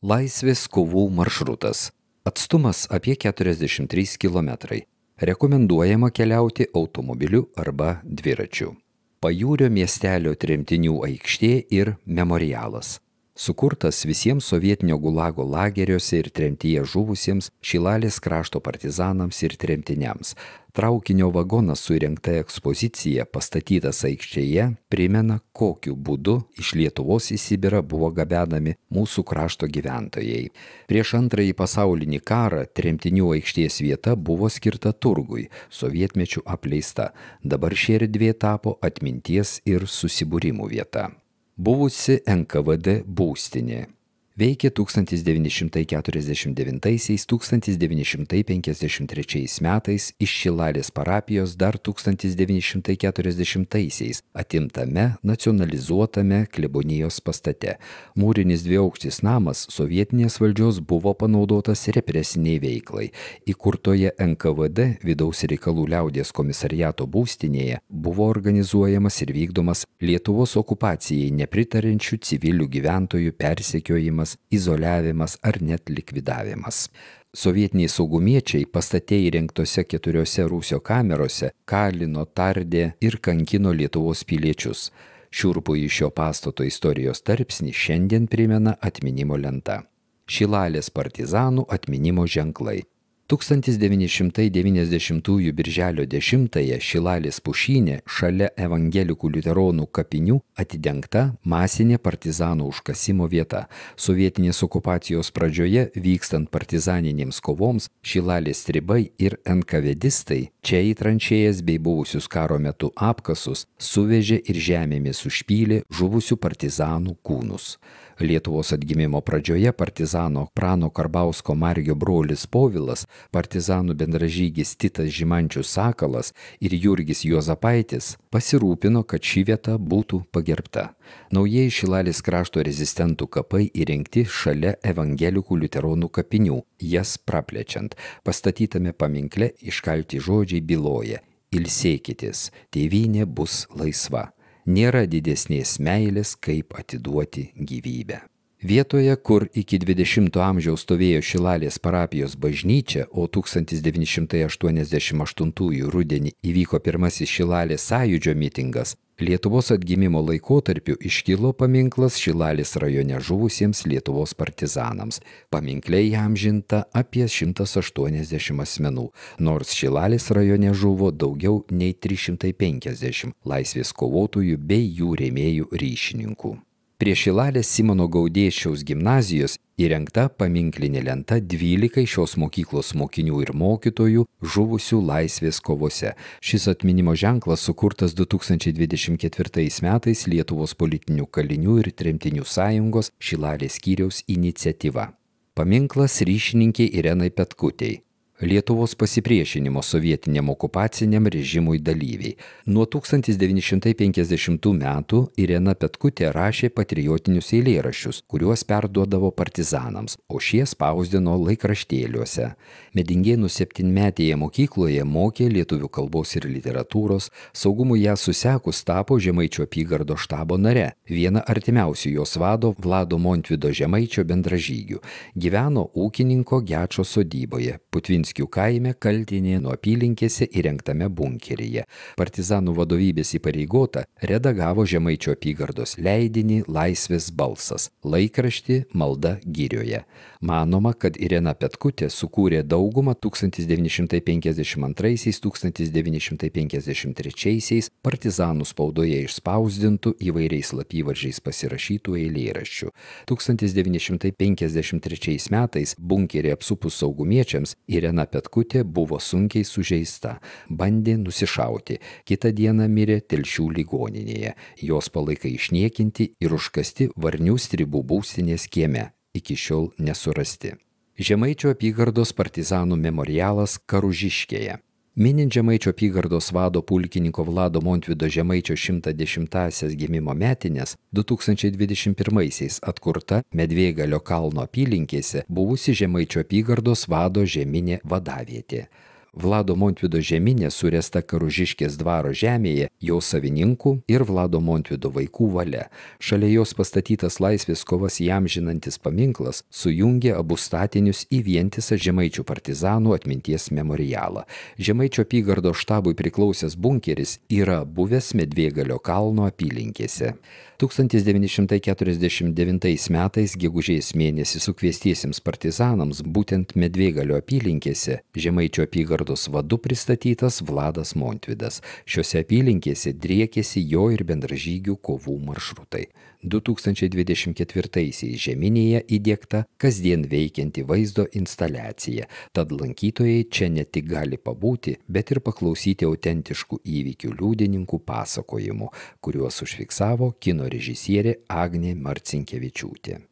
Laisvės kovų maršrutas. Atstumas apie 43 km. Rekomenduojama keliauti automobiliu arba dviračiu. Pajūrio miestelio tremtinių aikštė ir memorialas. Sukurtas visiems sovietinio gulago lageriuose ir tremtyje žuvusiems Šilalės krašto partizanams ir tremtiniams. Traukinio vagonas su įrengta ekspozicija pastatytas aikštėje primena, kokiu būdu iš Lietuvos į Sibirą buvo gabenami mūsų krašto gyventojai. Prieš Antrąjį pasaulinį karą tremtinių aikštės vieta buvo skirta turgui, sovietmečiu apleista. Dabar ši erdvė tapo atminties ir susibūrimų vieta. Buvusi NKVD būstinė. Veikė 1949–1953 metais, iš Šilalės parapijos dar 1940-aisiais atimtame nacionalizuotame klebonijos pastate. Mūrinis dviaukštis namas sovietinės valdžios buvo panaudotas represiniai veiklai. Įkurtoje NKVD vidaus reikalų liaudies komisariato būstinėje buvo organizuojamas ir vykdomas Lietuvos okupacijai nepritarančių civilių gyventojų persekiojimas, izoliavimas ar net likvidavimas. Sovietiniai saugumiečiai pastate įrengtose 4 rūsio kamerose kalino, tardė ir kankino Lietuvos piliečius. Šiurpų iš šio pastato istorijos tarpsnį šiandien primena atminimo lenta. Šilalės partizanų atminimo ženklai. 1990 birželio 10 Šilalės pušynė šalia evangelikų liuteronų kapinių atidengta masinė partizanų užkasimo vieta. Sovietinės okupacijos pradžioje, vykstant partizaninėms kovoms, Šilalės stribai ir NKVDistai čia į tranšėjas bei buvusius karo metu apkasus suvežė ir žemėmis užpylė žuvusių partizanų kūnus. Lietuvos atgimimo pradžioje partizano Prano Karbausko Margio brolis Povilas, partizanų bendražygis Titas Žimančius Sakalas ir Jurgis Juozapaitis pasirūpino, kad ši vieta būtų pagerbta. Naujieji Šilalės krašto rezistentų kapai įrengti šalia evangelikų liuteronų kapinių, jas praplečiant. Pastatytame paminkle iškalti žodžiai byloja: ilsėkitės, tėvynė bus laisva. Nėra didesnės meilės, kaip atiduoti gyvybę. Vietoje, kur iki 20 amžiaus stovėjo Šilalės parapijos bažnyčia, o 1988 rudenį įvyko pirmasis Šilalės sąjūdžio mitingas, Lietuvos atgimimo laikotarpiu iškilo paminklas Šilalės rajone žuvusiems Lietuvos partizanams. Paminkle įamžinta apie 180 asmenų, nors Šilalės rajone žuvo daugiau nei 350 laisvės kovotojų bei jų rėmėjų ryšininkų. Prie Šilalės Simono Gaudėšiaus gimnazijos įrengta paminklinė lenta 12 šios mokyklos mokinių ir mokytojų žuvusių laisvės kovose. Šis atminimo ženklas sukurtas 2024 metais Lietuvos politinių kalinių ir tremtinių sąjungos Šilalės skyriaus iniciatyva. Paminklas ryšininkei Irenai Petkutei. Lietuvos pasipriešinimo sovietiniam okupaciniam režimui dalyviai. Nuo 1950 metų Irena Petkutė rašė patriotinius eilėraščius, kuriuos perduodavo partizanams, o šie spausdino laikraštėliuose. Medingėnų 7-metėje mokykloje mokė lietuvių kalbos ir literatūros, saugumui ją susekus tapo Žemaičio apygardos štabo nare, viena artimiausių jos vado Vlado Montvydo Žemaičio bendražygių. Gyveno ūkininko Gečo sodyboje, Putvinskių kaime Kaltinėnų apylinkėse įrengtame bunkeryje. Partizanų vadovybės įpareigota redagavo Žemaičio apygardos leidinį Laisvės balsas, laikraštį Malda girioje. Manoma, kad Irena Petkutė sukūrė daugumą 1952–1953 partizanų spaudoje išspausdintų įvairiais slapyvardžiais pasirašytų eilėraščių. 1953 metais bunkerį apsupus saugumiečiams Irena Petkutė buvo sunkiai sužeista, bandė nusišauti. Kitą dieną mirė Telšių ligoninėje. Jos palaikai išniekinti ir užkasti Varnių stribų būstinės kieme, iki šiol nesurasti. Žemaičio apygardos partizanų memorialas Karužiškėje. Minint Žemaičio apygardos vado pulkininko Vlado Montvydo Žemaičio 110-asias gimimo metines, 2021-aisiais atkurta Medvėgalio kalno apylinkėse buvusi Žemaičio apygardos vado žeminė vadavietė. Vlado Montvydo žeminė suręsta Karužiškės dvaro žemėje jo savininkų ir Vlado Montvydo vaikų valia. Šalia jos pastatytas laisvės kovas įamžinantis paminklas sujungė abu statinius į vientisą žemaičių partizanų atminties memorialą. Žemaičio apygardos štabui priklausęs bunkeris yra buvęs Medvėgalio kalno apylinkėse. 1949 metais gegužės mėnesį sukviestiesiems partizanams būtent Medvėgalio apylinkėse Žemaičio apygardos vadu pristatytas Vladas Montvydas. Šiuose apylinkėse driekėsi jo ir bendražygių kovų maršrutai. 2024 žeminėje įdiegta kasdien veikianti vaizdo instaliacija, tad lankytojai čia ne tik gali pabūti, bet ir paklausyti autentiškų įvykių liudininkų pasakojimų, kuriuos užfiksavo kino režisierė Agnė Marcinkevičiūtė.